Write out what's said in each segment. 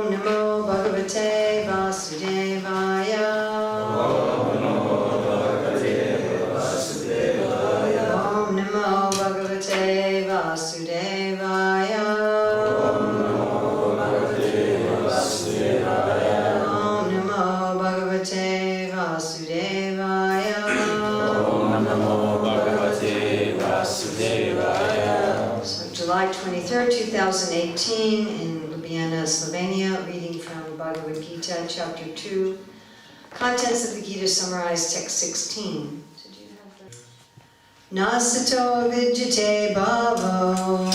Namo Bhagavate Vasudevaya. Om Namo Bhagavate Vasudevaya. Om Namo Bhagavate Vasudevaya. So July 23rd, 2018 in Ljubljana, Slovenia, reading from Bhagavad Gita, chapter 2. Contents of the Gita summarized, text 16. Nasato vidyate bhavo.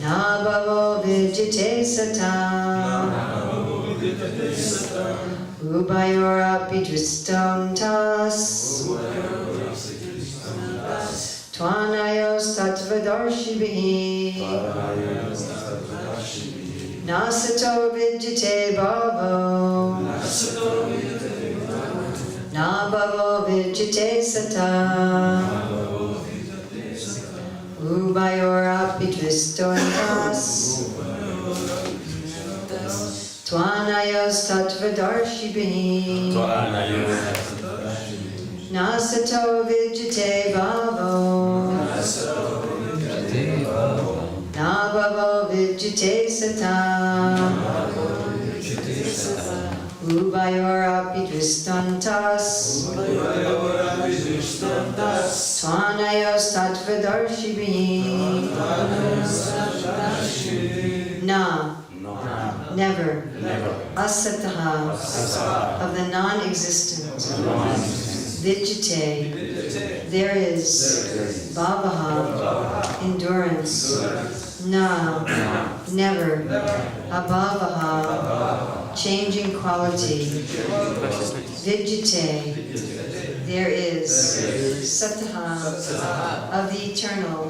Na bhavo vidyate satam. Ubayorapi dristontas. Tvanayos tattvadarshibhi. Nasato vidyate bhavo. Na bhavo vidyate satam. Ubayorapi dristontas. Tvanayos tattvadarshibhi. Nasato vidyate bhavo. Na bhavo vidyate satam. Ubayorapi dristontas. Tvanayos tattvadarshibhi. Na, never. Asataha, of the non-existent. Vidyate, there is. Bhavaha, endurance. Na, never. Abhavaha, changing quality. Vidyate, there is. Sataha, of the eternal.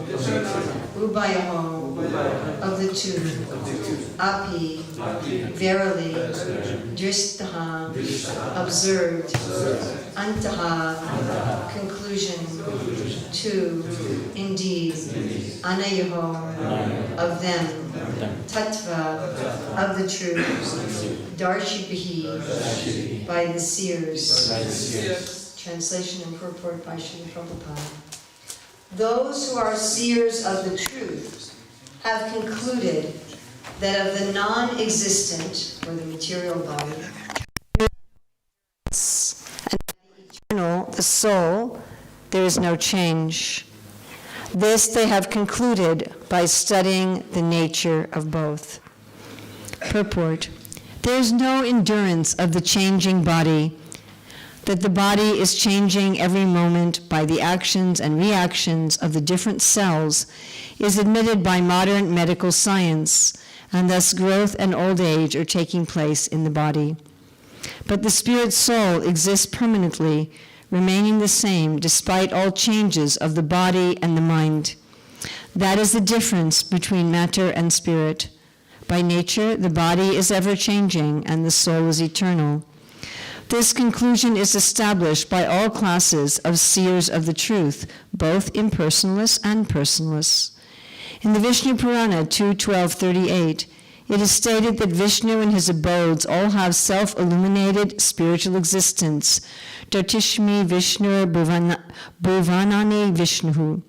Ubayaho, of the two. Api, verily. Dristaha, observed. Antaha, conclusion. Two, indeed. Anayaho, of them. Tattva, of the truth. Darshibihi, by the seers. Translation and purport by Srila Prabhupada. Those who are seers of the truth have concluded that of the non-existent, or the material body, and the eternal, the soul, there is no change. This they have concluded by studying the nature of both. Purport. There is no endurance of the changing body, that the body is changing every moment by the actions and reactions of the different cells is admitted by modern medical science, and thus growth and old age are taking place in the body. But the spirit soul exists permanently, remaining the same despite all changes of the body and the mind. That is the difference between matter and spirit. By nature, the body is ever changing and the soul is eternal. This conclusion is established by all classes of seers of the truth, both impersonalists and personalists. In the Vishnu Purana 2.12.38, it is stated that Vishnu and his abodes all have self-illuminated spiritual existence. Dhartishmi Vishnu Bhuvanani Vishnu.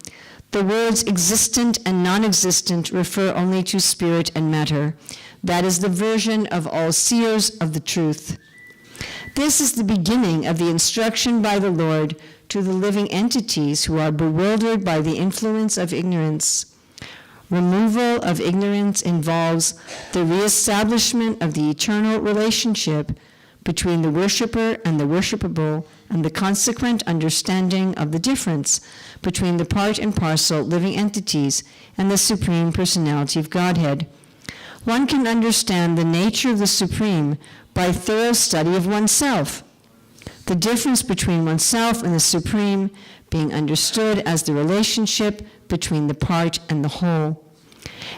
The words existent and non-existent refer only to spirit and matter. That is the version of all seers of the truth. This is the beginning of the instruction by the Lord to the living entities who are bewildered by the influence of ignorance. Removal of ignorance involves the reestablishment of the eternal relationship between the worshipper and the worshipable, and the consequent understanding of the difference between the part and parcel living entities and the Supreme Personality of Godhead. One can understand the nature of the Supreme by thorough study of oneself. The difference between oneself and the Supreme being understood as the relationship between the part and the whole.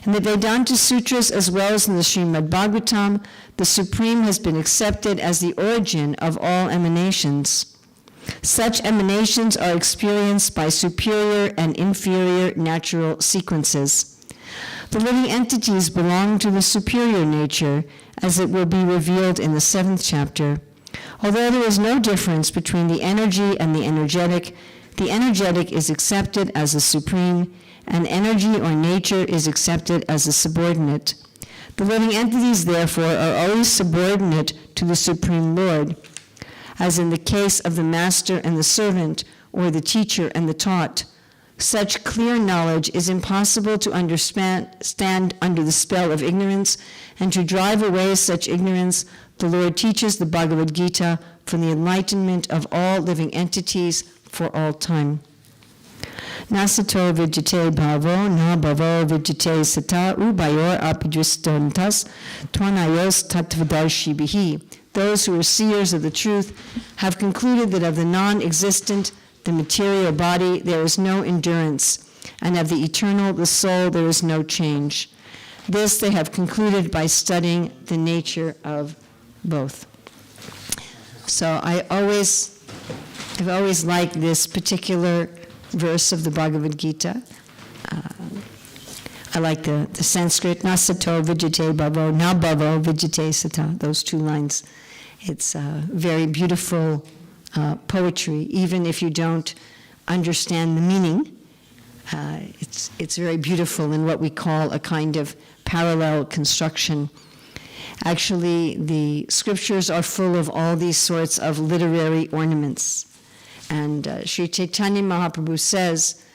In the Vedanta Sutras, as well as in the Srimad Bhagavatam, the Supreme has been accepted as the origin of all emanations. Such emanations are experienced by superior and inferior natural sequences. The living entities belong to the superior nature, as it will be revealed in the 7th chapter. Although there is no difference between the energy and the energetic is accepted as the supreme, and energy or nature is accepted as the subordinate. The living entities, therefore, are always subordinate to the Supreme Lord, as in the case of the master and the servant, or the teacher and the taught. Such clear knowledge is impossible to stand under the spell of ignorance, and to drive away such ignorance, the Lord teaches the Bhagavad Gita for the enlightenment of all living entities for all time. Nasato vidyate bhavo, na bhavo vidyate sata, ubayor apidristontas, twanayos tattvadarshibhihi. Those who are seers of the truth have concluded that of the non-existent, the material body, there is no endurance, and of the eternal, the soul, there is no change. This they have concluded by studying the nature of both. So I've always liked this particular verse of the Bhagavad Gita. I like the Sanskrit, nasato vidyate bhavo, na bhavo vidyate sata, those two lines. It's very beautiful poetry, even if you don't understand the meaning. It's very beautiful in what we call a kind of parallel construction. Actually, the scriptures are full of all these sorts of literary ornaments. And Sri Chaitanya Mahaprabhu says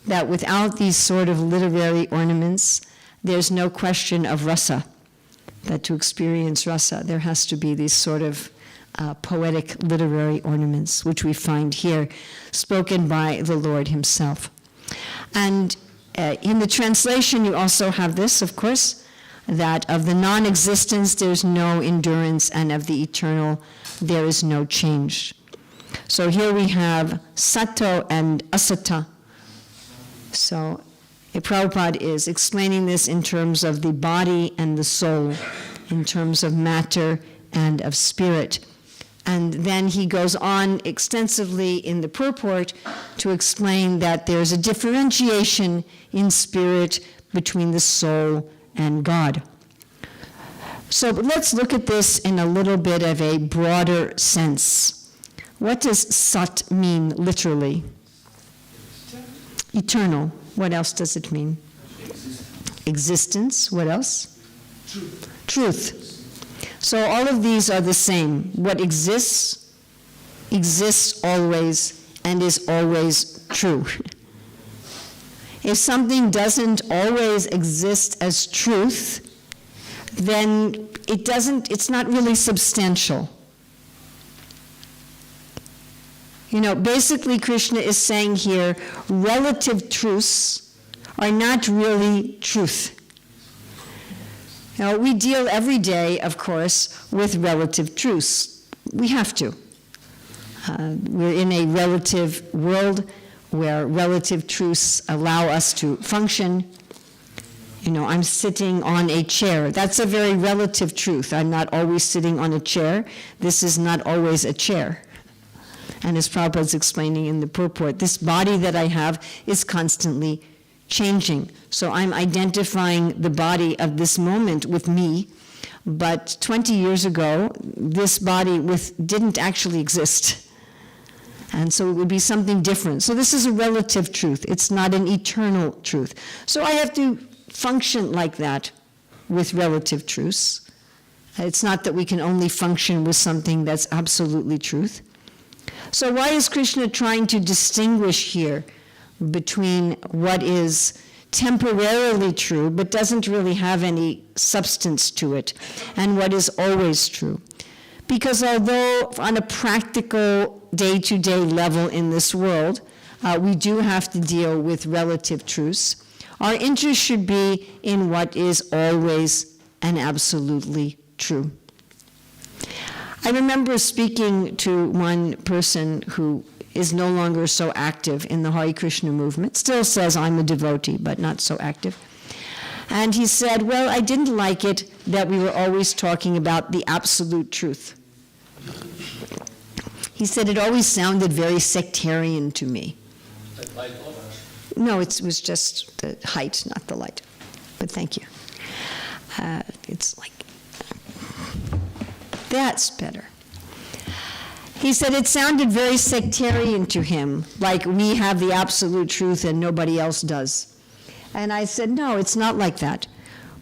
that without these sort of literary ornaments, there's no question of rasa. That to experience rasa, there has to be these sort of poetic literary ornaments, which we find here, spoken by the Lord himself. And in the translation, you also have this, of course, that of the non-existence, there's no endurance, and of the eternal, there is no change. So here we have sato and asata. So Prabhupada is explaining this in terms of the body and the soul, in terms of matter and of spirit. And then he goes on extensively in the purport to explain that there's a differentiation in spirit between the soul and God. So let's look at this in a little bit of a broader sense. What does sat mean literally? Eternal. What else does it mean? Existence. What else? Truth. So all of these are the same. What exists, exists always and is always true. If something doesn't always exist as truth, then it's not really substantial. You know, basically Krishna is saying here, relative truths are not really truth. Now, we deal every day, of course, with relative truths. We have to. We're in a relative world where relative truths allow us to function. You know, I'm sitting on a chair. That's a very relative truth. I'm not always sitting on a chair. This is not always a chair. And as Prabhupada is explaining in the purport, this body that I have is constantly changing. So I'm identifying the body of this moment with me, but 20 years ago, this body didn't actually exist. And so it would be something different. So this is a relative truth. It's not an eternal truth. So I have to function like that with relative truths. It's not that we can only function with something that's absolutely truth. So why is Krishna trying to distinguish here between what is temporarily true but doesn't really have any substance to it and what is always true? Because although on a practical day-to-day level in this world, we do have to deal with relative truths, our interest should be in what is always and absolutely true. I remember speaking to one person who is no longer so active in the Hare Krishna movement, still says I'm a devotee, but not so active. And he said, well, I didn't like it that we were always talking about the absolute truth. He said it always sounded very sectarian to me. No, it was just the height, not the light. but thank you. It's like, that's better. He said it sounded very sectarian to him, like we have the absolute truth and nobody else does. And I said, no, it's not like that.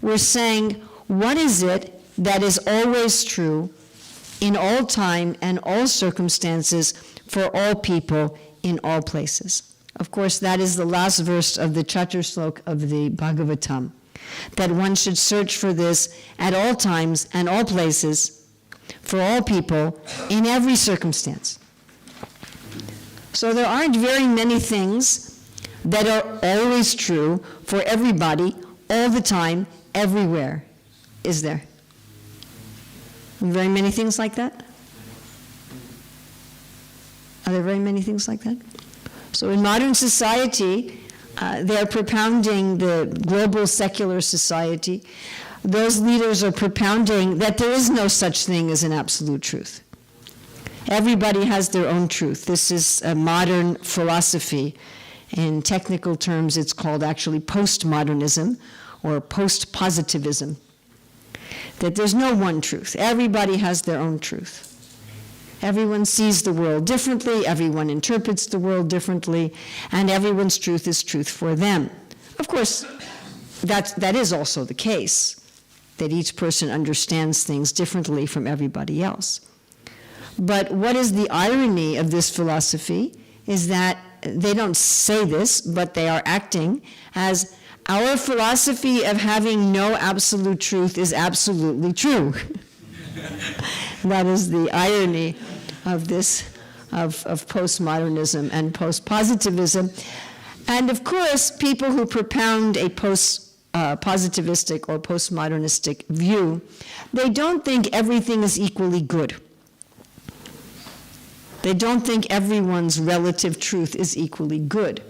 We're saying, what is it that is always true in all time and all circumstances for all people in all places? Of course, that is the last verse of the Chaturslok of the Bhagavatam, that one should search for this at all times and all places for all people in every circumstance. So there aren't very many things that are always true for everybody, all the time, everywhere, is there? Very many things like that? Are there very many things like that? So in modern society, they're propounding the global secular society. Those leaders are propounding that there is no such thing as an absolute truth. Everybody has their own truth. This is a modern philosophy. In technical terms, it's called actually postmodernism or post-positivism. That there's no one truth. Everybody has their own truth. Everyone sees the world differently, everyone interprets the world differently, and everyone's truth is truth for them. Of course, that is also the case, that each person understands things differently from everybody else. But what is the irony of this philosophy is that they don't say this, but they are acting as our philosophy of having no absolute truth is absolutely true. That is the irony of this, of postmodernism and postpositivism. And of course, people who propound a positivistic or postmodernistic view, they don't think everything is equally good. They don't think everyone's relative truth is equally good.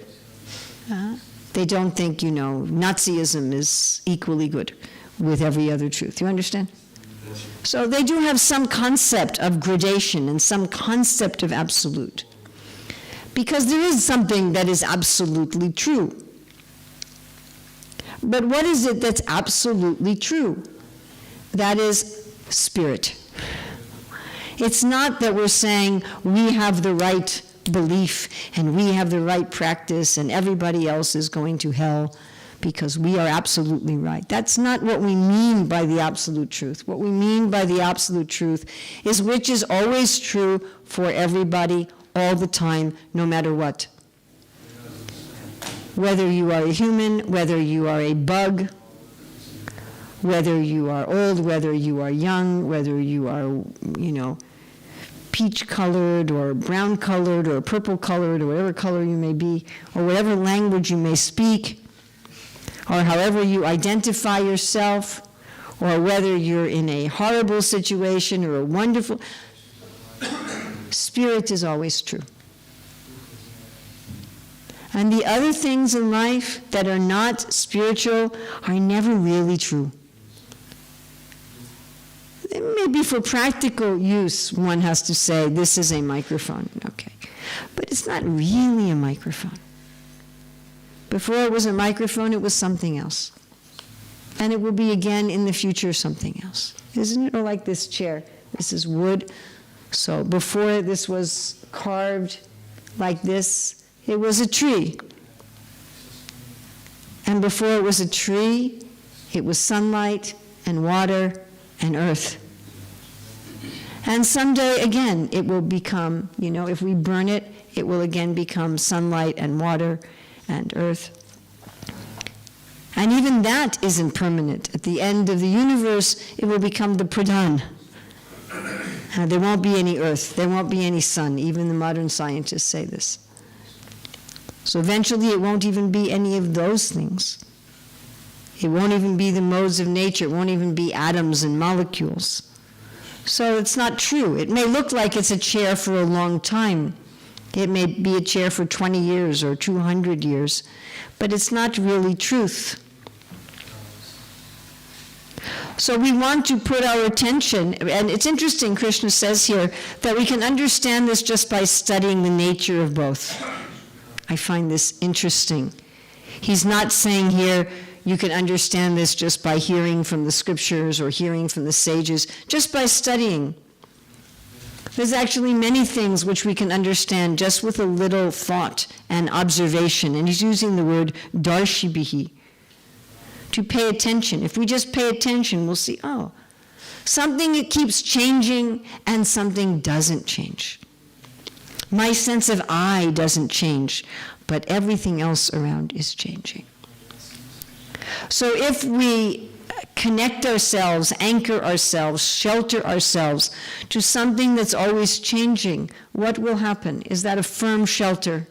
They don't think, Nazism is equally good with every other truth. You understand? So they do have some concept of gradation and some concept of absolute. Because there is something that is absolutely true. But what is it that's absolutely true? That is spirit. It's not that we're saying we have the right belief and we have the right practice and everybody else is going to hell because we are absolutely right. That's not what we mean by the absolute truth. What we mean by the absolute truth is which is always true for everybody all the time, no matter what. Whether you are a human, whether you are a bug, whether you are old, whether you are young, whether you are, peach-colored or brown-colored or purple-colored or whatever color you may be, or whatever language you may speak, or however you identify yourself, or whether you're in a horrible situation or a wonderful, spirit is always true. And the other things in life that are not spiritual are never really true. Maybe for practical use, one has to say, this is a microphone, okay. But it's not really a microphone. Before it was a microphone, it was something else. And it will be again in the future something else. Isn't it? Or like this chair. This is wood. So before this was carved like this, it was a tree. And before it was a tree, it was sunlight and water and earth. And someday, again, it will become, if we burn it, it will again become sunlight and water and earth. And even that isn't permanent. At the end of the universe, it will become the pradhan. There won't be any earth. There won't be any sun. Even the modern scientists say this. So eventually, it won't even be any of those things. It won't even be the modes of nature. It won't even be atoms and molecules. So it's not true. It may look like it's a chair for a long time. It may be a chair for 20 years or 200 years, but it's not really truth. So we want to put our attention, and it's interesting, Krishna says here, that we can understand this just by studying the nature of both. I find this interesting. He's not saying here, you can understand this just by hearing from the scriptures or hearing from the sages, just by studying. There's actually many things which we can understand just with a little thought and observation. And he's using the word darshibihi, to pay attention. If we just pay attention, we'll see, oh, something that keeps changing and something doesn't change. My sense of I doesn't change, but everything else around is changing. So if we connect ourselves, anchor ourselves, shelter ourselves to something that's always changing, what will happen? Is that a firm shelter?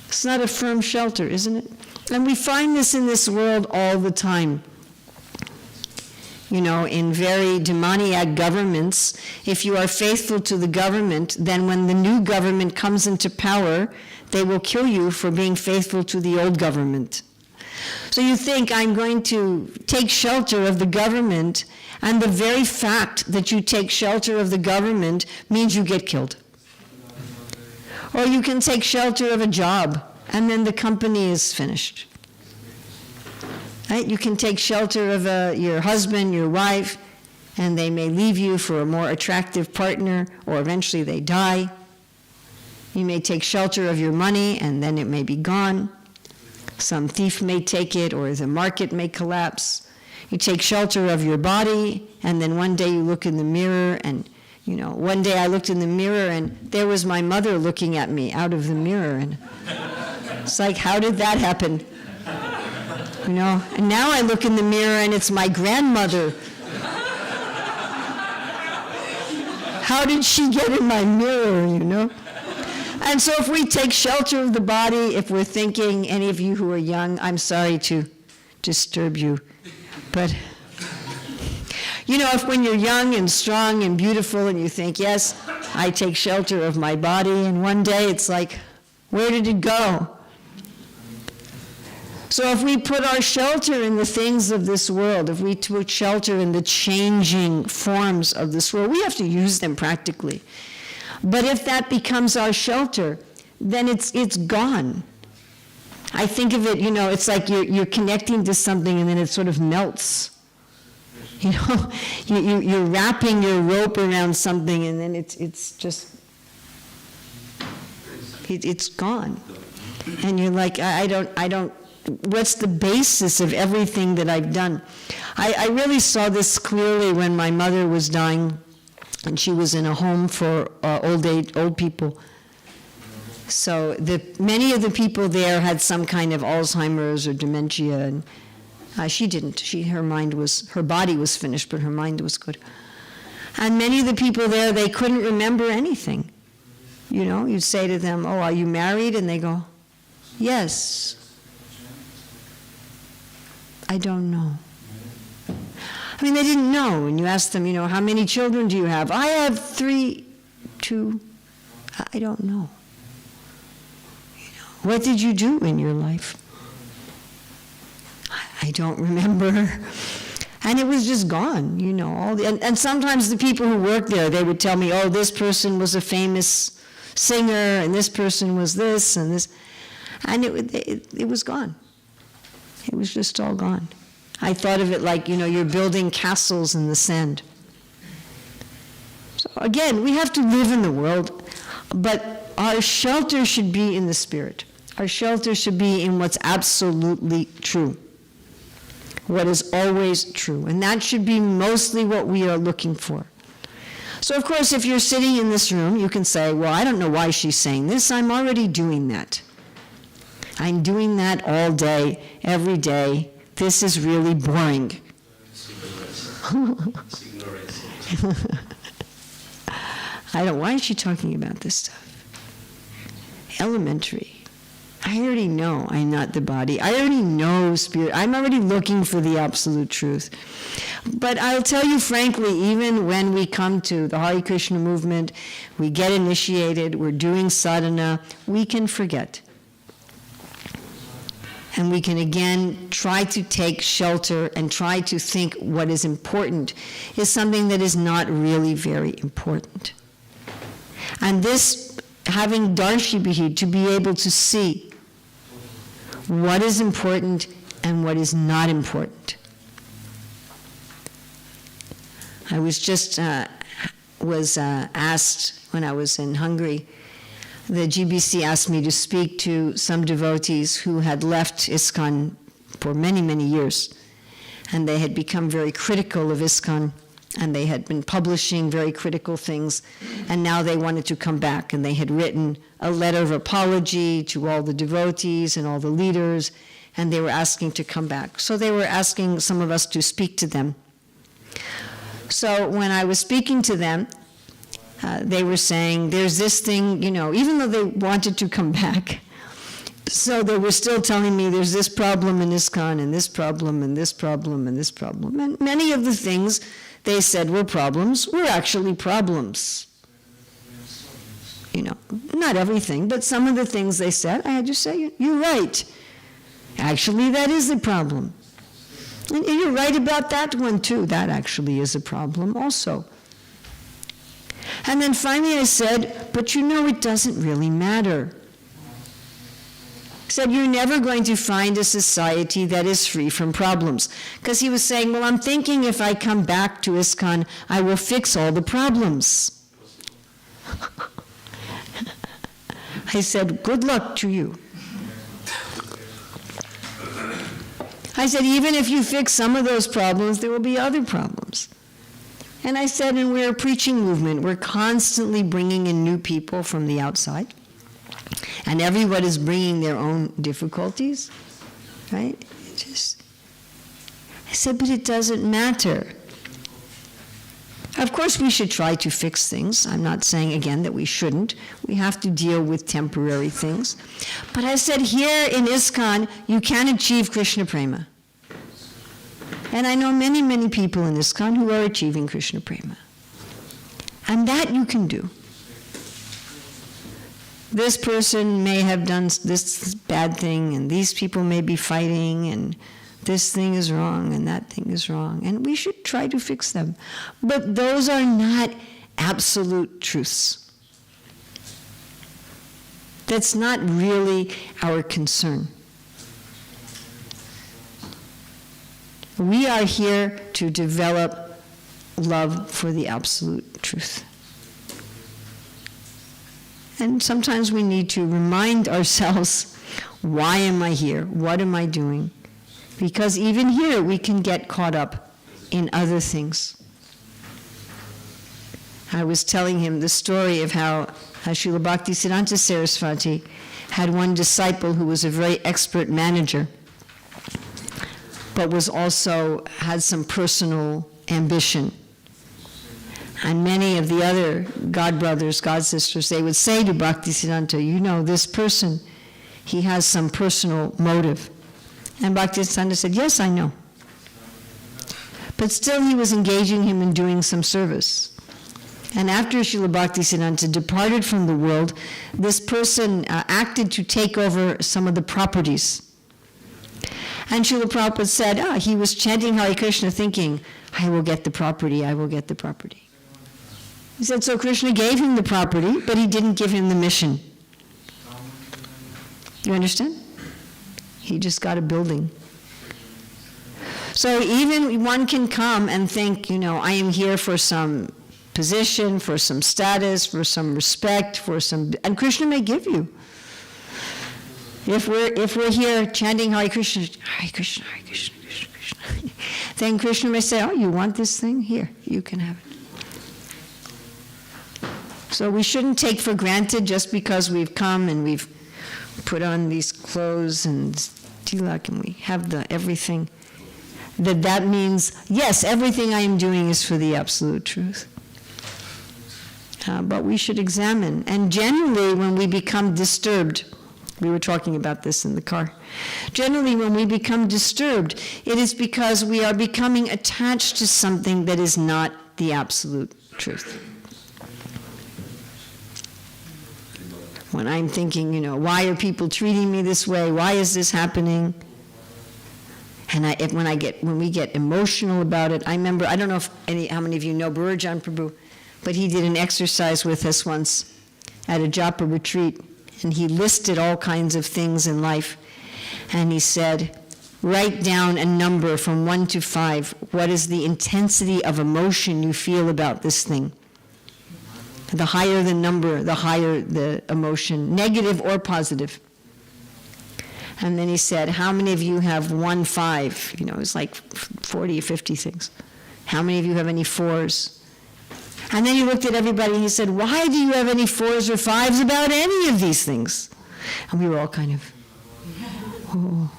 It's not a firm shelter, isn't it? And we find this in this world all the time. You know, in very demoniac governments, if you are faithful to the government, then when the new government comes into power, they will kill you for being faithful to the old government. So you think, I'm going to take shelter of the government, and the very fact that you take shelter of the government means you get killed. Or you can take shelter of a job, and then the company is finished. Right? You can take shelter of your husband, your wife, and they may leave you for a more attractive partner, or eventually they die. You may take shelter of your money, and then it may be gone. Some thief may take it, or the market may collapse. You take shelter of your body, and then one day you look in the mirror, and one day I looked in the mirror, and there was my mother looking at me out of the mirror, and it's like, how did that happen? And now I look in the mirror, and it's my grandmother. How did she get in my mirror, And so if we take shelter of the body, if we're thinking, any of you who are young, I'm sorry to disturb you, but if when you're young and strong and beautiful and you think, yes, I take shelter of my body, and one day it's like, where did it go? So if we put our shelter in the things of this world, if we put shelter in the changing forms of this world, we have to use them practically. But if that becomes our shelter, then it's gone. I think of it, it's like you're connecting to something and then it sort of melts. You're wrapping your rope around something and then it's just, it's gone. And you're like, I don't, what's the basis of everything that I've done? I really saw this clearly when my mother was dying, and she was in a home for old people. So many of the people there had some kind of Alzheimer's or dementia, and she didn't. Her body was finished, but her mind was good. And many of the people there, they couldn't remember anything. You'd say to them, "Oh, are you married?" And they go, "Yes." I don't know. They didn't know. And you ask them, how many children do you have? I have 3, 2. I don't know. What did you do in your life? I don't remember. And it was just gone, and sometimes the people who worked there, they would tell me, oh, this person was a famous singer, and this person was this, and this. And it was gone. It was just all gone. I thought of it like, you're building castles in the sand. So again, we have to live in the world, but our shelter should be in the spirit. Our shelter should be in what's absolutely true, what is always true, and that should be mostly what we are looking for. So of course, if you're sitting in this room, you can say, well, I don't know why she's saying this. I'm already doing that. I'm doing that all day, every day. This is really boring. Why is she talking about this stuff? Elementary. I already know I'm not the body. I already know spirit. I'm already looking for the absolute truth. But I'll tell you frankly, even when we come to the Hare Krishna movement, we get initiated, we're doing sadhana, we can forget. And we can again try to take shelter and try to think what is important is something that is not really very important. And this, having darshibihi, to be able to see what is important and what is not important. I was just asked when I was in Hungary, the GBC asked me to speak to some devotees who had left ISKCON for many, many years, and they had become very critical of ISKCON, and they had been publishing very critical things, and now they wanted to come back, and they had written a letter of apology to all the devotees and all the leaders, and they were asking to come back. So they were asking some of us to speak to them. So when I was speaking to them, they were saying, there's this thing, even though they wanted to come back, so they were still telling me there's this problem in ISKCON, and this problem, and this problem, and this problem. And many of the things they said were problems were actually problems. Not everything, but some of the things they said, I had to say, you're right. Actually, that is a problem. And you're right about that one, too. That actually is a problem also. And then finally I said, but it doesn't really matter. I said, you're never going to find a society that is free from problems. Because he was saying, well, I'm thinking if I come back to ISKCON, I will fix all the problems. I said, good luck to you. I said, even if you fix some of those problems, there will be other problems. And I said, and we're a preaching movement. We're constantly bringing in new people from the outside. And everyone is bringing their own difficulties, right? I said, but it doesn't matter. Of course, we should try to fix things. I'm not saying, again, that we shouldn't. We have to deal with temporary things. But I said, here in ISKCON, you can achieve Krishna Prema. And I know many, many people in ISKCON who are achieving Krishna Prema. And that you can do. This person may have done this bad thing, and these people may be fighting, and this thing is wrong, and that thing is wrong. And we should try to fix them. But those are not absolute truths. That's not really our concern. We are here to develop love for the absolute truth. And sometimes we need to remind ourselves, why am I here? What am I doing? Because even here we can get caught up in other things. I was telling him the story of how Srila Bhaktisiddhanta Saraswati had one disciple who was a very expert manager, but was also had some personal ambition. And many of the other God brothers, God sisters, they would say to Bhaktisiddhanta, this person, he has some personal motive. And Bhaktisiddhanta said, yes, I know. But still he was engaging him in doing some service. And after Srila Bhaktisiddhanta departed from the world, this person acted to take over some of the properties. And Srila Prabhupada said, he was chanting Hare Krishna thinking, I will get the property, I will get the property. He said, so Krishna gave him the property, but he didn't give him the mission. You understand? He just got a building. So even one can come and think, I am here for some position, for some status, for some respect, and Krishna may give you. If we're here chanting Hare Krishna, Hare Krishna, Hare Krishna, Krishna Krishna, then Krishna may say, you want this thing? Here, you can have it. So we shouldn't take for granted just because we've come and we've put on these clothes and tilak and we have everything, that means, yes, everything I am doing is for the absolute truth. But we should examine. And generally, when we become disturbed, we were talking about this in the car. Generally, when we become disturbed, it is because we are becoming attached to something that is not the absolute truth. When I'm thinking, why are people treating me this way? Why is this happening? And when we get emotional about it, I remember, I don't know how many of you know Bhurajan Prabhu, but he did an exercise with us once at a japa retreat, and he listed all kinds of things in life. and he said, write down a number from 1 to 5. What is the intensity of emotion you feel about this thing? The higher the number, the higher the emotion, negative or positive. And then he said, how many of you have 1, 5? You know, it's like 40 or 50 things. How many of you have any 4s? And then he looked at everybody and he said, why do you have any 4s or 5s about any of these things? And we were all kind of, oh.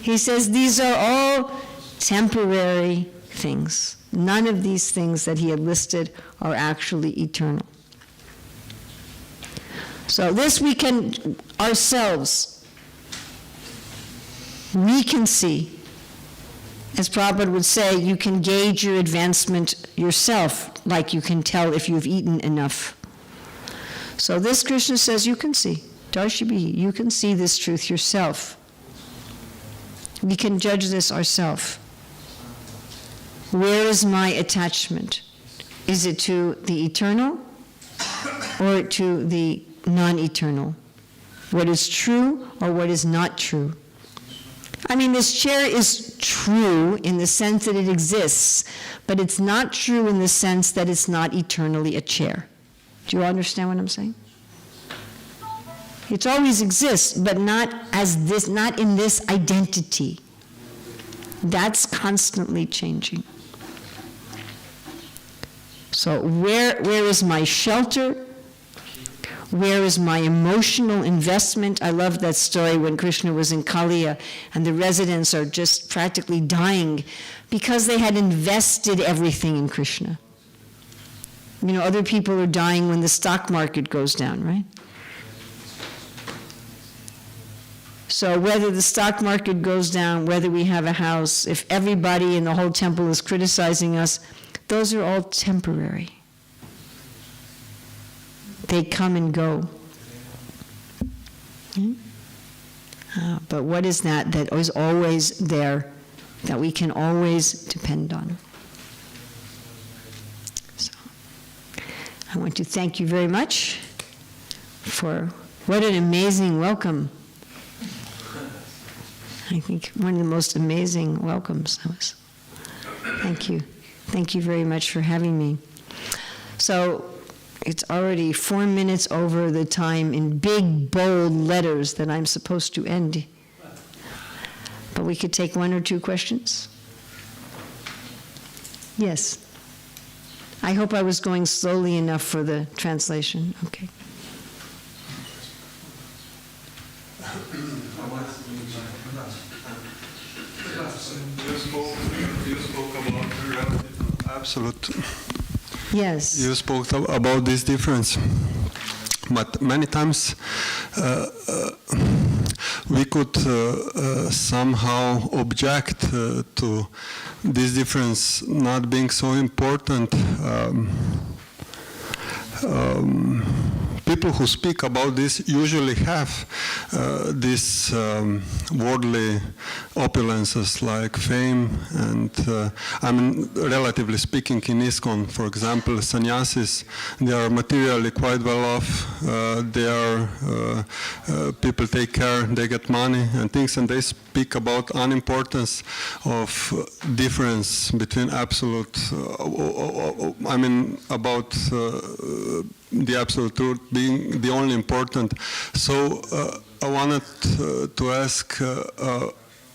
He says, these are all temporary things. None of these things that he had listed are actually eternal. So this we can, ourselves, we can see. As Prabhupada would say, you can gauge your advancement yourself, like you can tell if you've eaten enough. So this Krishna says you can see. Darshibihi, you can see this truth yourself. We can judge this ourselves. Where is my attachment? Is it to the eternal or to the non-eternal? What is true or what is not true? I mean, this chair is true in the sense that it exists, but it's not true in the sense that it's not eternally a chair. Do you understand what I'm saying? It always exists, but not as this, not in this identity. That's constantly changing. So where is my shelter? Where is my emotional investment? I love that story when Krishna was in Kaliya and the residents are just practically dying because they had invested everything in Krishna. You know, other people are dying when the stock market goes down, right? So whether the stock market goes down, whether we have a house, if everybody in the whole temple is criticizing us, those are all temporary. They come and go. But what is that is always there, that we can always depend on? So, I want to thank you very much for what an amazing welcome. I think one of the most amazing welcomes. Thank you. Thank you very much for having me. So it's already 4 minutes over the time in big, bold letters that I'm supposed to end. But we could take 1 or 2 questions. Yes. I hope I was going slowly enough for the translation. Okay. You spoke about the relative absolute. Yes. You spoke about this difference, but many times we could somehow object to this difference not being so important. People who speak about this usually have these worldly opulences like fame and, I mean, relatively speaking, in ISKCON, for example, sannyasis, they are materially quite well off, people take care, they get money and things, and they speak about unimportance of difference between absolute, I mean, about the absolute truth being the only important. So I wanted to ask,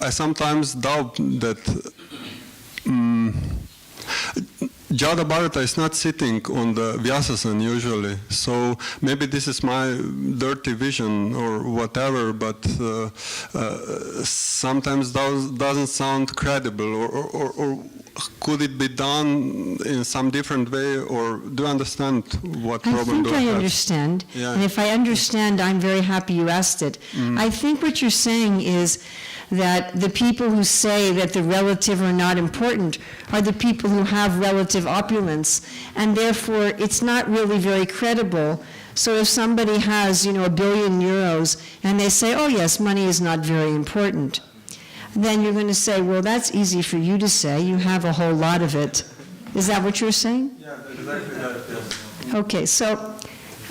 I sometimes doubt that Jada Bharata is not sitting on the Vyasasana usually, so maybe this is my dirty vision or whatever, but sometimes doesn't sound credible, or could it be done in some different way, or do you understand what problem do I have? I think I understand, yeah. And if I understand, I'm very happy you asked it. I think what you're saying is that the people who say that the relative are not important are the people who have relative opulence, and therefore it's not really very credible. So if somebody has, €1 billion and they say, oh yes, money is not very important, then you're going to say, well, that's easy for you to say, you have a whole lot of it. Is that what you're saying? Yeah, exactly that, yes. Okay, so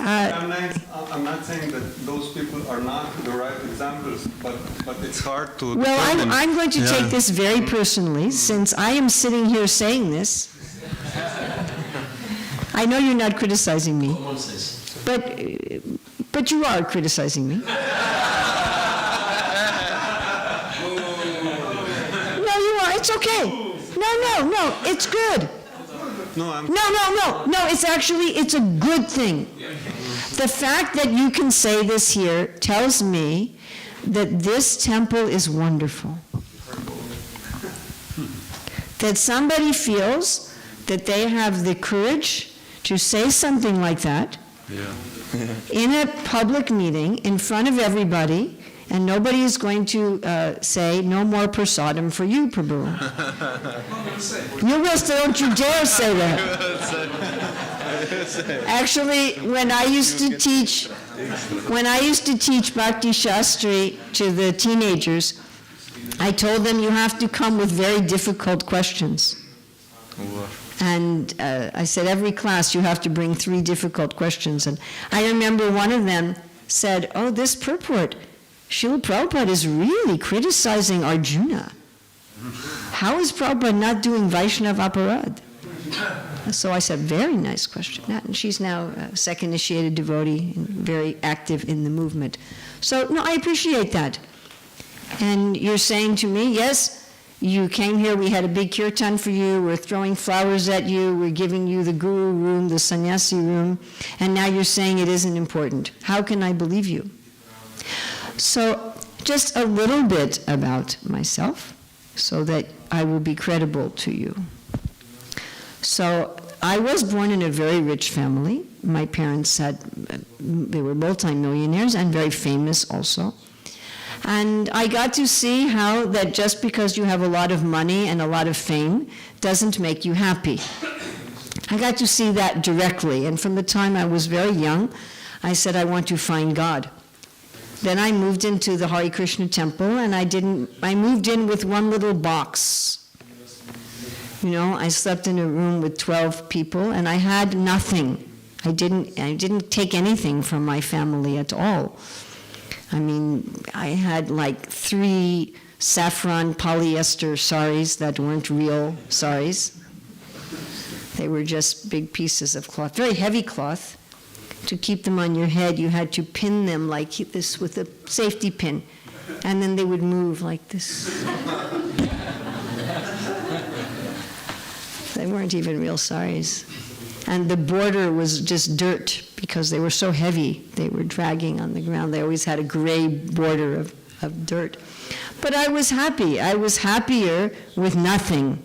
I'm not saying that those people are not the right examples, but it's hard to Well, determine. I'm going to take Yeah. this very personally, since I am sitting here saying this. I know you're not criticizing me, but you are criticizing me. No, you are. It's okay. No, it's good. No, No, it's a good thing. The fact that you can say this here tells me that this temple is wonderful. That somebody feels that they have the courage to say something like that in a public meeting in front of everybody, and nobody is going to say, no more prasadam for you, Prabhu. You will, don't you dare say that. Actually, when I used to teach Bhakti Shastri to the teenagers, I told them you have to come with very difficult questions. And I said, every class you have to bring 3 difficult questions. And I remember one of them said, oh, this purport, Srila Prabhupada is really criticizing Arjuna. How is Prabhupada not doing Vaishnava aparad? So I said, very nice question. And she's now a second initiated devotee and very active in the movement. So, no, I appreciate that. And you're saying to me, yes, you came here, we had a big kirtan for you, we're throwing flowers at you, we're giving you the guru room, the sannyasi room, and now you're saying it isn't important. How can I believe you? So, just a little bit about myself, so that I will be credible to you. So, I was born in a very rich family. My parents they were multimillionaires and very famous also. And I got to see how that just because you have a lot of money and a lot of fame doesn't make you happy. I got to see that directly, and from the time I was very young, I said, I want to find God. Then I moved into the Hare Krishna temple, and I moved in with one little box. You know, I slept in a room with 12 people, and I had nothing. I didn't take anything from my family at all. I mean, I had like 3 saffron polyester saris that weren't real saris. They were just big pieces of cloth, very heavy cloth. To keep them on your head, you had to pin them like this with a safety pin, and then they would move like this. They weren't even real saris. And the border was just dirt because they were so heavy. They were dragging on the ground. They always had a gray border of dirt. But I was happy. I was happier with nothing.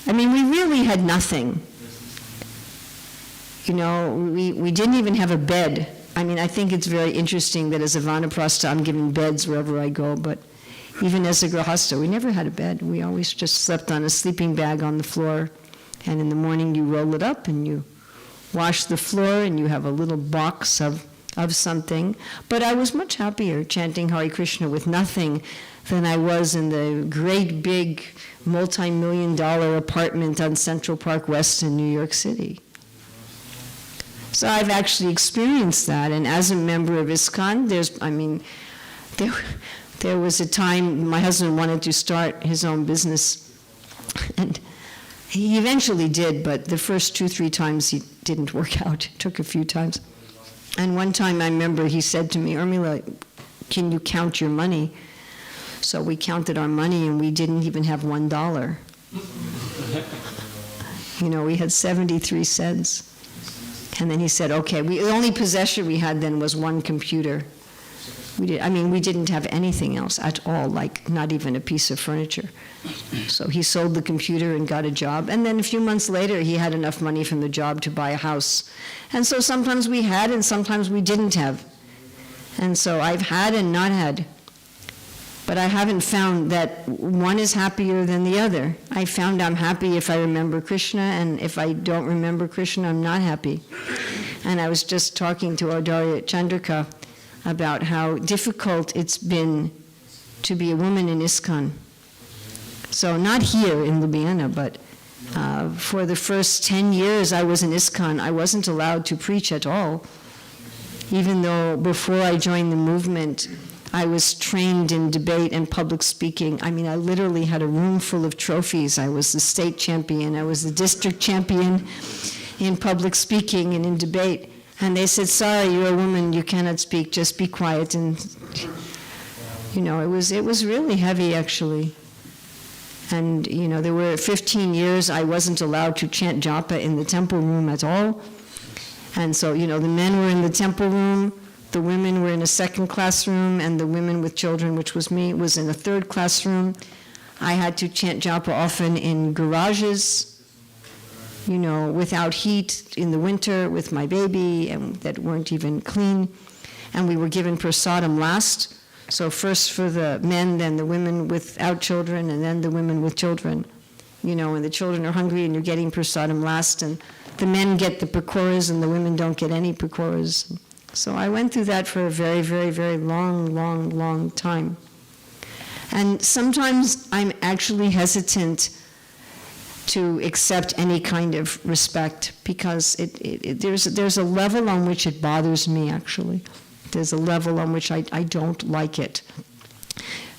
I mean, we really had nothing. You know, we didn't even have a bed. I mean, I think it's very interesting that as a Vanaprastha, I'm given beds wherever I go, but even as a Grahastha, we never had a bed. We always just slept on a sleeping bag on the floor, and in the morning you roll it up and you wash the floor and you have a little box of something. But I was much happier chanting Hare Krishna with nothing than I was in the great big multi-million-dollar apartment on Central Park West in New York City. So I've actually experienced that, and as a member of ISKCON, there was a time my husband wanted to start his own business, and he eventually did, but the first 2-3 times he didn't work out. It took a few times. And one time I remember he said to me, Urmila, can you count your money? So we counted our money, and we didn't even have $1. You know, we had 73 cents. And then he said, okay, the only possession we had then was one computer. We didn't have anything else at all, like not even a piece of furniture. So he sold the computer and got a job. And then a few months later, he had enough money from the job to buy a house. And so sometimes we had and sometimes we didn't have. And so I've had and not had. But I haven't found that one is happier than the other. I found I'm happy if I remember Krishna, and if I don't remember Krishna, I'm not happy. And I was just talking to Audarya Chandrika about how difficult it's been to be a woman in ISKCON. So not here in Ljubljana, but For the first 10 years I was in ISKCON, I wasn't allowed to preach at all, even though before I joined the movement, I was trained in debate and public speaking. I mean, I literally had a room full of trophies. I was the state champion, I was the district champion in public speaking and in debate. And they said, sorry, you're a woman, you cannot speak, just be quiet. And, you know, it was really heavy, actually. And, you know, there were 15 years I wasn't allowed to chant japa in the temple room at all. And so, you know, the men were in the temple room, the women were in a second classroom, and the women with children, which was me, was in a third classroom. I had to chant japa often in garages, you know, without heat in the winter with my baby, and that weren't even clean. And we were given prasadam last. So first for the men, then the women without children, and then the women with children. You know, and the children are hungry and you're getting prasadam last, and the men get the pakoras and the women don't get any pakoras. So I went through that for a very, very, very long time. And sometimes I'm actually hesitant to accept any kind of respect, because there's a level on which it bothers me, actually. There's a level on which I don't like it.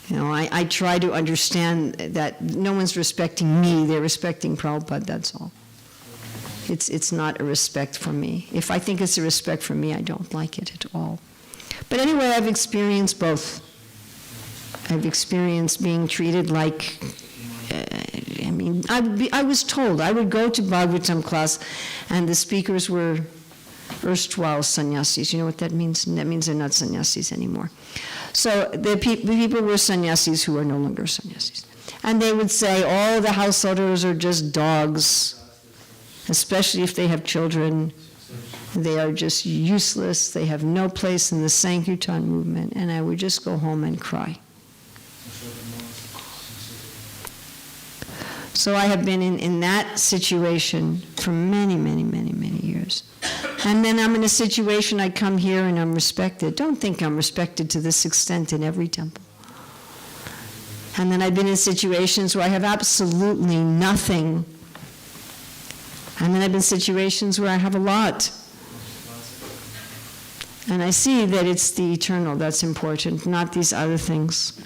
You know, I try to understand that no one's respecting me, they're respecting Prabhupada, that's all. It's not a respect for me. If I think it's a respect for me, I don't like it at all. But anyway, I've experienced both. I've experienced being treated like, I was told, I would go to Bhagavatam class, and the speakers were erstwhile sannyasis. You know what that means? That means they're not sannyasis anymore. So the people were sannyasis who are no longer sannyasis. And they would say, all the householders are just dogs, especially if they have children. They are just useless. They have no place in the Sankirtan movement. And I would just go home and cry. So I have been in that situation for many years. And then I'm in a situation, I come here and I'm respected. Don't think I'm respected to this extent in every temple. And then I've been in situations where I have absolutely nothing. And then I've been in situations where I have a lot. And I see that it's the eternal that's important, not these other things.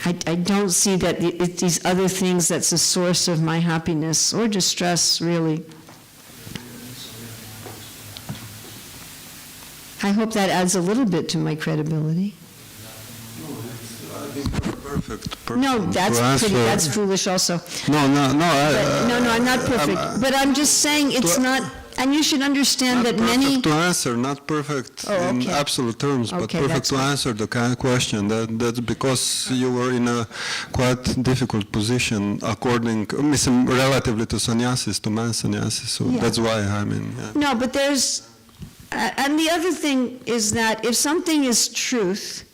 I don't see that it's these other things that's the source of my happiness or distress, really. I hope that adds a little bit to my credibility. Perfect. No, that's foolish also. No, I'm not perfect. But I'm just saying it's not, and you should understand that many... Perfect to answer, not perfect in absolute terms, but perfect to answer the kind of question. That's because you were in a quite difficult position relatively to sannyasis, to man sannyasis, so that's why No, but there's... and the other thing is that if something is truth,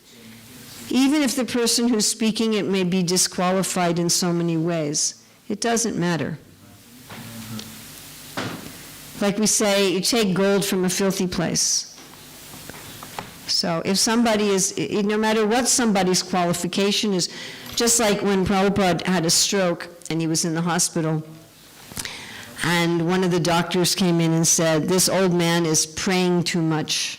even if the person who's speaking it may be disqualified in so many ways, it doesn't matter. Like we say, you take gold from a filthy place. So if somebody is, no matter what somebody's qualification is, just like when Prabhupada had a stroke and he was in the hospital, and one of the doctors came in and said, this old man is praying too much.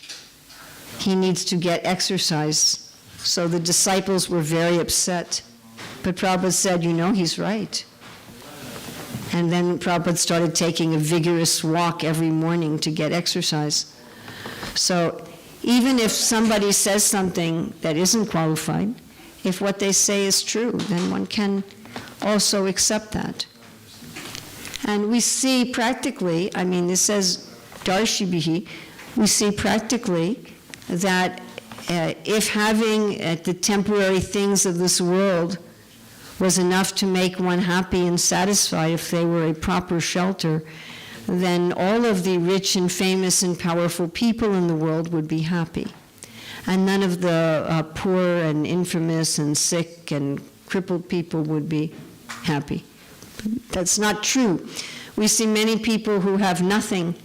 He needs to get exercise. So the disciples were very upset. But Prabhupada said, he's right. And then Prabhupada started taking a vigorous walk every morning to get exercise. So even if somebody says something that isn't qualified, if what they say is true, then one can also accept that. And we see practically, this says Darshibihi, we see practically that if having the temporary things of this world was enough to make one happy and satisfied, if they were a proper shelter, then all of the rich and famous and powerful people in the world would be happy. And none of the poor and infamous and sick and crippled people would be happy. That's not true. We see many people who have nothing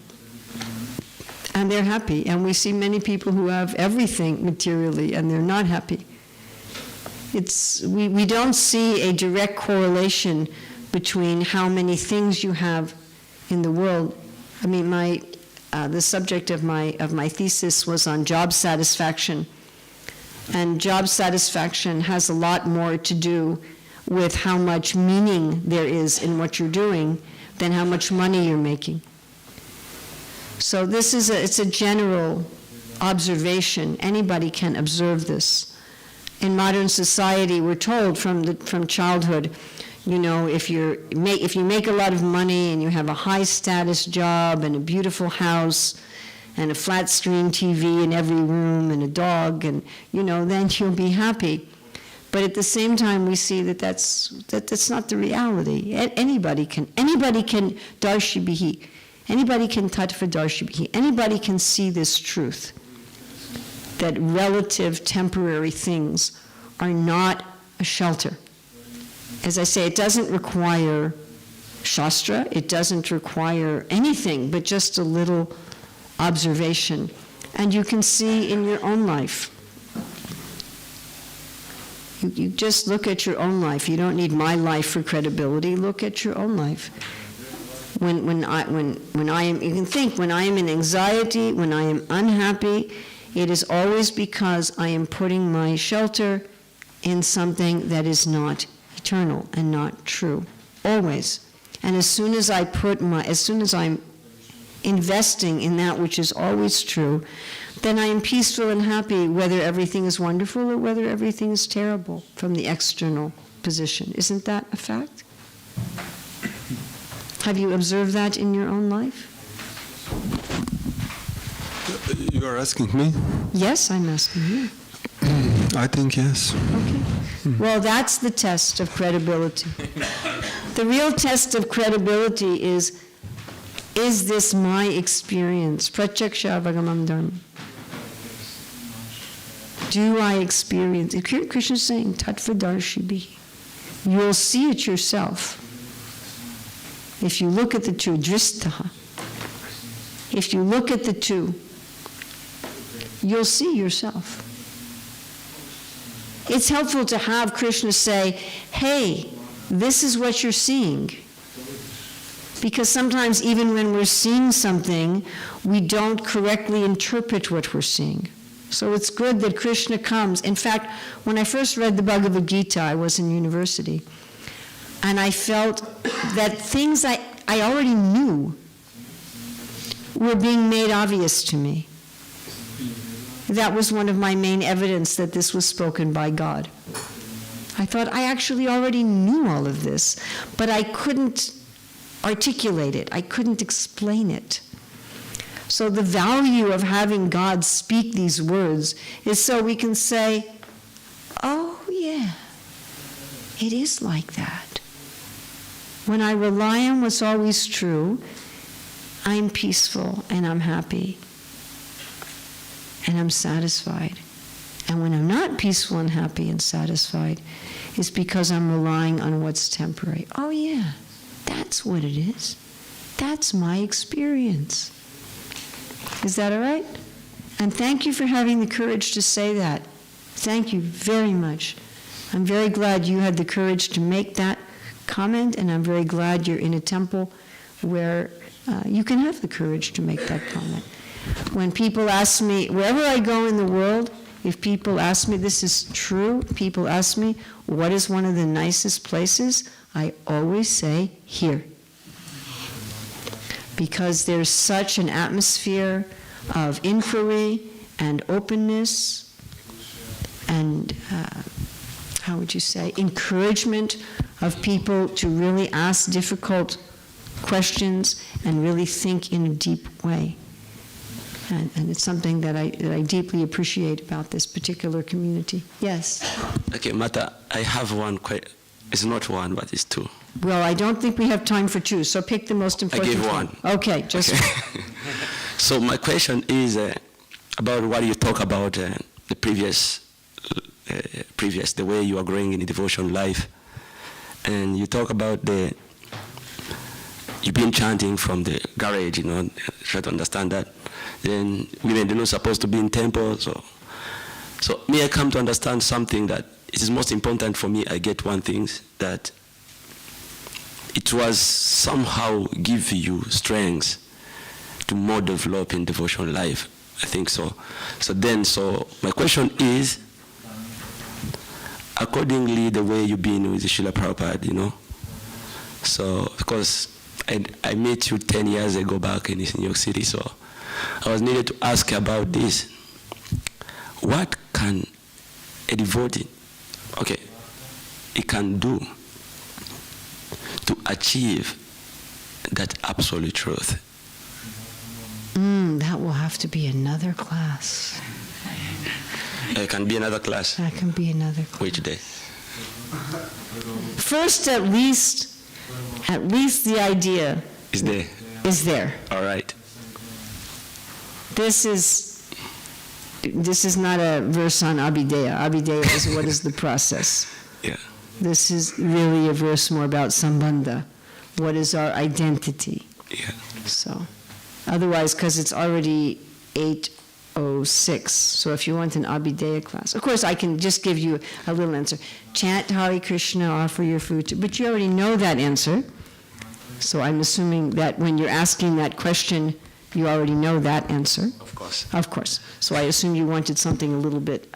and they're happy, and we see many people who have everything materially and they're not happy. We don't see a direct correlation between how many things you have in the world. I mean, the subject of my thesis was on job satisfaction, and job satisfaction has a lot more to do with how much meaning there is in what you're doing than how much money you're making. So this is it's a general observation. Anybody can observe this. In modern society, we're told from childhood, you know, if you make a lot of money and you have a high status job and a beautiful house and a flat screen TV in every room and a dog, and you know, then you'll be happy. But at the same time, we see that's not the reality. Anybody can darshi bihi. Anybody can tattva darshi bihi. Anybody can see this truth, that relative temporary things are not a shelter. As I say, it doesn't require shastra, it doesn't require anything but just a little observation. And you can see in your own life. You just look at your own life. You don't need my life for credibility. Look at your own life. When I am, you can think, when I am in anxiety, when I am unhappy, it is always because I am putting my shelter in something that is not eternal and not true. Always. And as soon as I'm investing in that which is always true, then I am peaceful and happy, whether everything is wonderful or whether everything is terrible from the external position. Isn't that a fact? Have you observed that in your own life? You are asking me? Yes, I'm asking you. I think yes. Okay. Well, that's the test of credibility. The real test of credibility is this my experience? Pratyaksha avagamam dharma. Do I experience it? Krishna is saying, tattva darshi bihi. You'll see it yourself. If you look at the two, dristaha. If you look at the two, you'll see yourself. It's helpful to have Krishna say, hey, this is what you're seeing. Because sometimes even when we're seeing something, we don't correctly interpret what we're seeing. So it's good that Krishna comes. In fact, when I first read the Bhagavad Gita, I was in university, and I felt that things I already knew were being made obvious to me. That was one of my main evidence that this was spoken by God. I thought I actually already knew all of this, but I couldn't articulate it. I couldn't explain it. So the value of having God speak these words is so we can say, oh yeah, it is like that. When I rely on what's always true, I'm peaceful and I'm happy and I'm satisfied. And when I'm not peaceful and happy and satisfied, it's because I'm relying on what's temporary. Oh yeah, that's what it is. That's my experience. Is that all right? And thank you for having the courage to say that. Thank you very much. I'm very glad you had the courage to make that comment, and I'm very glad you're in a temple where you can have the courage to make that comment. When people ask me, wherever I go in the world, if people ask me, this is true, people ask me, what is one of the nicest places? I always say, here. Because there's such an atmosphere of inquiry and openness and, how would you say, encouragement of people to really ask difficult questions and really think in a deep way. And it's something that I deeply appreciate about this particular community. Yes? Okay, Mata, I have one question. It's not one, but it's two. Well, I don't think we have time for two, so pick the most important I gave one. one. Okay, just okay. So my question is about what you talk about the previous, the way you are growing in the devotion life. And you talk about you've been chanting from the garage, try to understand that. Then women, they're not supposed to be in temples. So may I come to understand something that it is most important for me. I get one thing that it was somehow give you strength to more develop in devotional life. I think so. So my question is, accordingly the way you've been with Srila Prabhupada, you know. So because I met you 10 years ago back in New York City, so I was needed to ask about this. What can a devotee, it can do to achieve that absolute truth? That will have to be another class. It can be another class. That can be another class. Which day? First, at least the idea Is there? is there. All right. This is not a verse on Abhideya. Abhideya is what is the process. Yeah. This is really a verse more about Sambandha. What is our identity? Yeah. So, otherwise, because it's already 8:06, so if you want an Abhideya class, of course I can just give you a little answer. Chant Hare Krishna, offer your food to, but you already know that answer. So I'm assuming that when you're asking that question, you already know that answer. Of course. Of course. So I assume you wanted something a little bit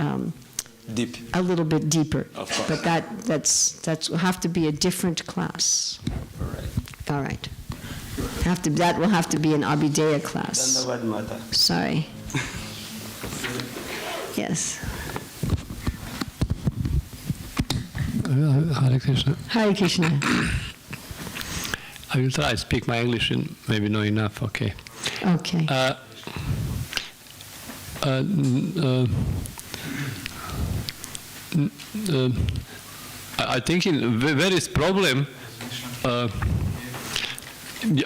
Deep. a little bit deeper. Of course. But that's will have to be a different class. All right. All right. That will have to be an Abhideya class. Dandavad Mata. Sorry. Yes. Hare Krishna. Hare Krishna. I will try to speak my English, and maybe not enough. Okay. Okay. I think in various problem,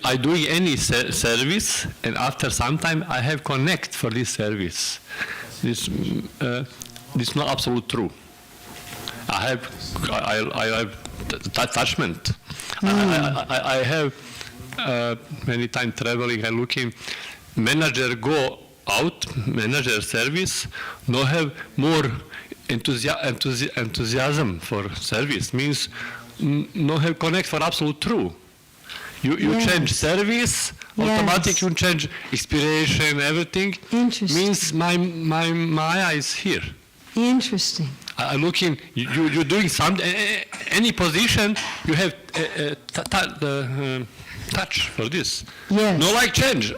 I doing any service, and after some time I have connect for this service. This not absolute true. I have attachment. I have many time traveling and looking. Manager go out, manager service, no have more enthusiasm for service. Means no have connect for absolute true. You Yes. change service, Yes. automatic you change inspiration, everything. Interesting. Means my eyes here. Interesting. I looking, you're doing some, any position, you have touch for this. Yes. No like change.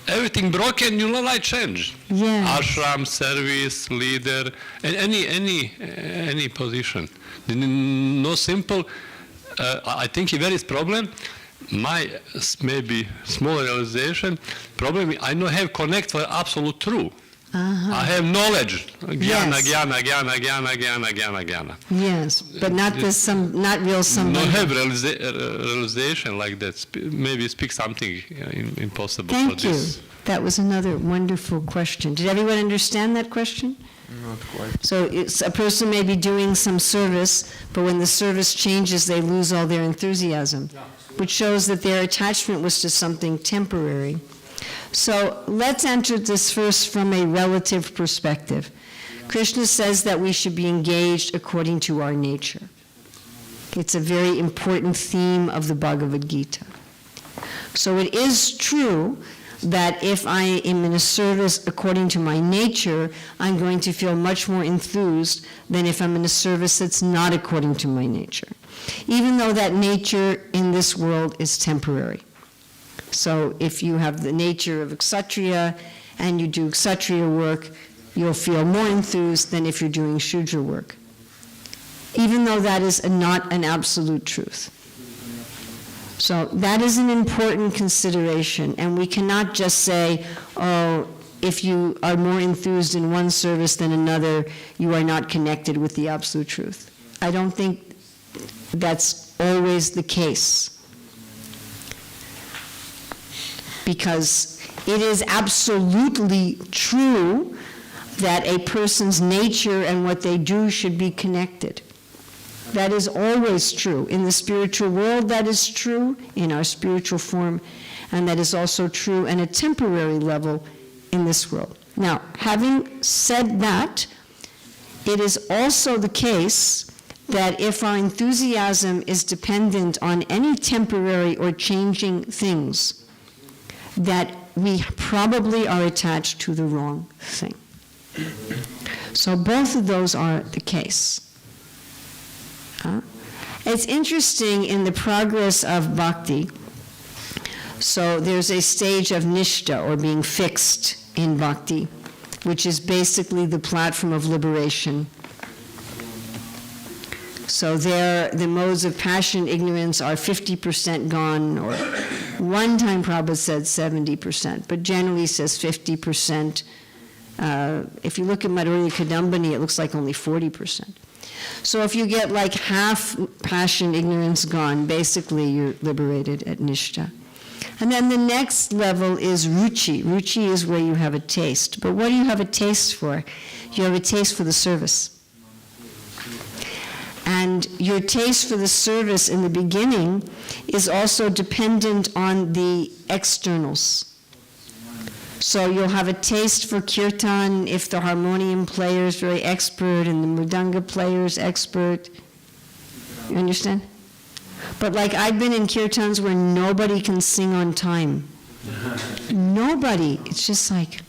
Everything broken, you no like change. Yes. Ashram, service, leader, any position. No simple, I think there is problem. My maybe small realization, problem I don't have connect for absolute true. I have knowledge. Jnana, Yes. jnana. Yes, but not not real No somebody. have realization like that. Maybe speak something impossible for Thank you. this. That was another wonderful question. Did everyone understand that question? Not quite. So it's a person may be doing some service, but when the service changes, they lose all their enthusiasm, which shows that their attachment was to something temporary. So let's enter this first from a relative perspective. Krishna says that we should be engaged according to our nature. It's a very important theme of the Bhagavad Gita. So it is true that if I am in a service according to my nature, I'm going to feel much more enthused than if I'm in a service that's not according to my nature, even though that nature in this world is temporary. So if you have the nature of Kshatriya and you do Kshatriya work, you'll feel more enthused than if you're doing Shudra work, even though that is not an absolute truth. So that is an important consideration, and we cannot just say, oh, if you are more enthused in one service than another, you are not connected with the absolute truth. I don't think that's always the case, because it is absolutely true that a person's nature and what they do should be connected. That is always true. In the spiritual world, that is true in our spiritual form, and that is also true at a temporary level in this world. Now, having said that, it is also the case that if our enthusiasm is dependent on any temporary or changing things, that we probably are attached to the wrong thing. So both of those are the case. It's interesting in the progress of bhakti. So there's a stage of nishta, or being fixed in bhakti, which is basically the platform of liberation. So there, the modes of passion, ignorance are 50% gone, or one time Prabhupada said 70%, but generally says 50%. If you look at Madhurya Kadambini, it looks like only 40%. So if you get like half passion, ignorance gone, basically you're liberated at nishta. And then the next level is ruchi. Ruchi is where you have a taste. But what do you have a taste for? You have a taste for the service. And your taste for the service in the beginning is also dependent on the externals. So you'll have a taste for kirtan if the harmonium player is very expert and the mridanga player is expert. You understand? But like I've been in kirtans where nobody can sing on time. Nobody. It's just like,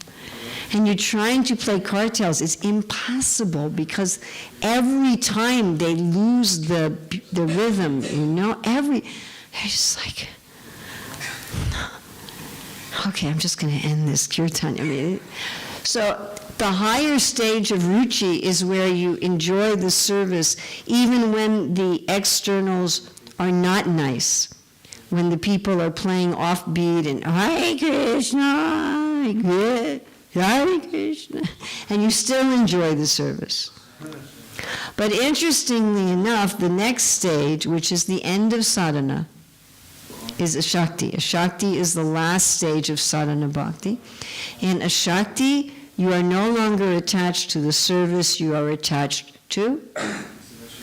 and you're trying to play cartels. It's impossible because every time they lose the rhythm, you know, they're just like, okay, I'm just going to end this kirtan. I mean, so the higher stage of ruchi is where you enjoy the service even when the externals are not nice, when the people are playing offbeat and Hare Krishna, Hare Krishna, and you still enjoy the service. But interestingly enough, the next stage, which is the end of sadhana, is Ashakti. Ashakti is the last stage of sadhana bhakti. In Ashakti, you are no longer attached to the service, you are attached to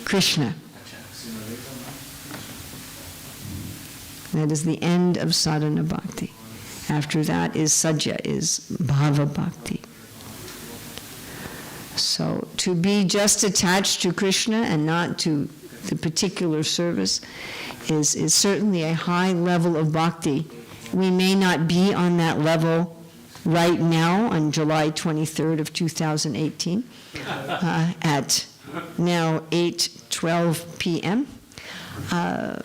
Krishna. That is the end of sadhana bhakti. After that is sajja, is bhava bhakti. So to be just attached to Krishna and not to the particular service is certainly a high level of bhakti. We may not be on that level right now on July 23rd of 2018 at now 8:12 p.m.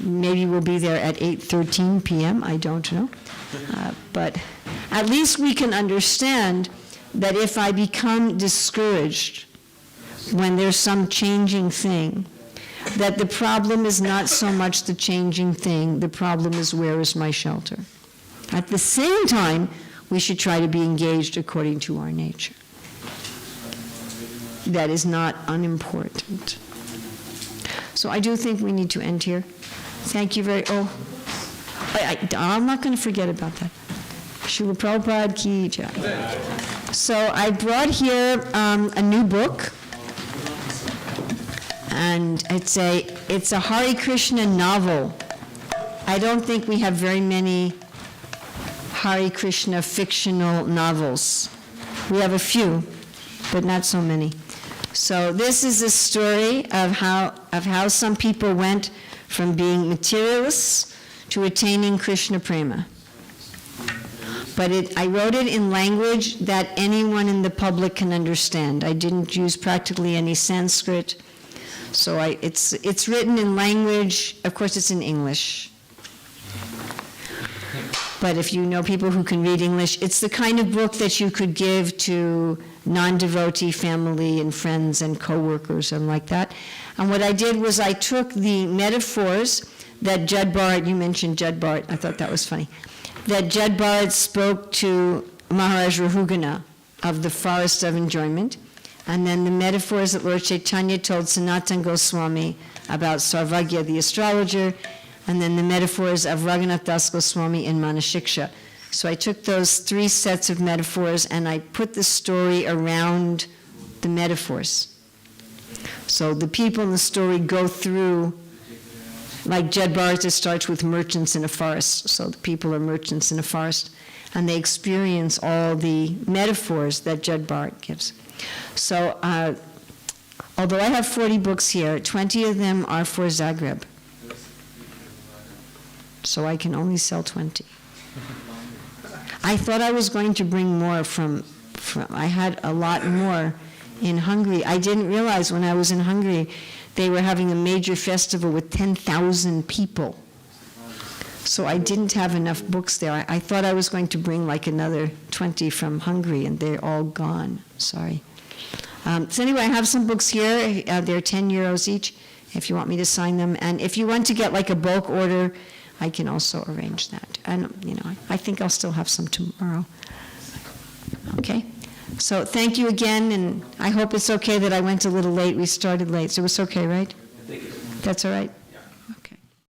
Maybe we'll be there at 8:13 p.m., I don't know. But at least we can understand that if I become discouraged when there's some changing thing, that the problem is not so much the changing thing, the problem is where is my shelter. At the same time, we should try to be engaged according to our nature. That is not unimportant. So I do think we need to end here. Thank you I'm not going to forget about that. Srila Prabhupada ki jai. So I brought here a new book, and it's a Hare Krishna novel. I don't think we have very many Hare Krishna fictional novels. We have a few, but not so many. So this is a story of how some people went from being materialists to attaining Krishna prema. But I wrote it in language that anyone in the public can understand. I didn't use practically any Sanskrit. So it's written in language, of course it's in English. But if you know people who can read English, it's the kind of book that you could give to non-devotee family and friends and co-workers and like that. And what I did was I took the metaphors that Jud Bharat, you mentioned Jud Bharat, I thought that was funny, that Jud Bharat spoke to Maharaj Rahugana of the Forest of Enjoyment, and then the metaphors that Lord Chaitanya told Sanatan Goswami about Sarvagya the astrologer, and then the metaphors of Raghunath Das Goswami in Manashiksha. So I took those three sets of metaphors and I put the story around the metaphors. So the people in the story go through, like Jud Bharata starts with merchants in a forest. So the people are merchants in a forest, and they experience all the metaphors that Jud Bharat gives. So Although I have 40 books here, 20 of them are for Zagreb. So I can only sell 20. I thought I was going to bring more from I had a lot more in Hungary. I didn't realize when I was in Hungary, they were having a major festival with 10,000 people. So I didn't have enough books there. I thought I was going to bring like another 20 from Hungary, and they're all gone. Sorry. So anyway, I have some books here. They're 10 euros each if you want me to sign them. And if you want to get like a bulk order, I can also arrange that. And, I think I'll still have some tomorrow. Okay? So thank you again, and I hope it's okay that I went a little late. We started late, so it's okay, right? That's all right?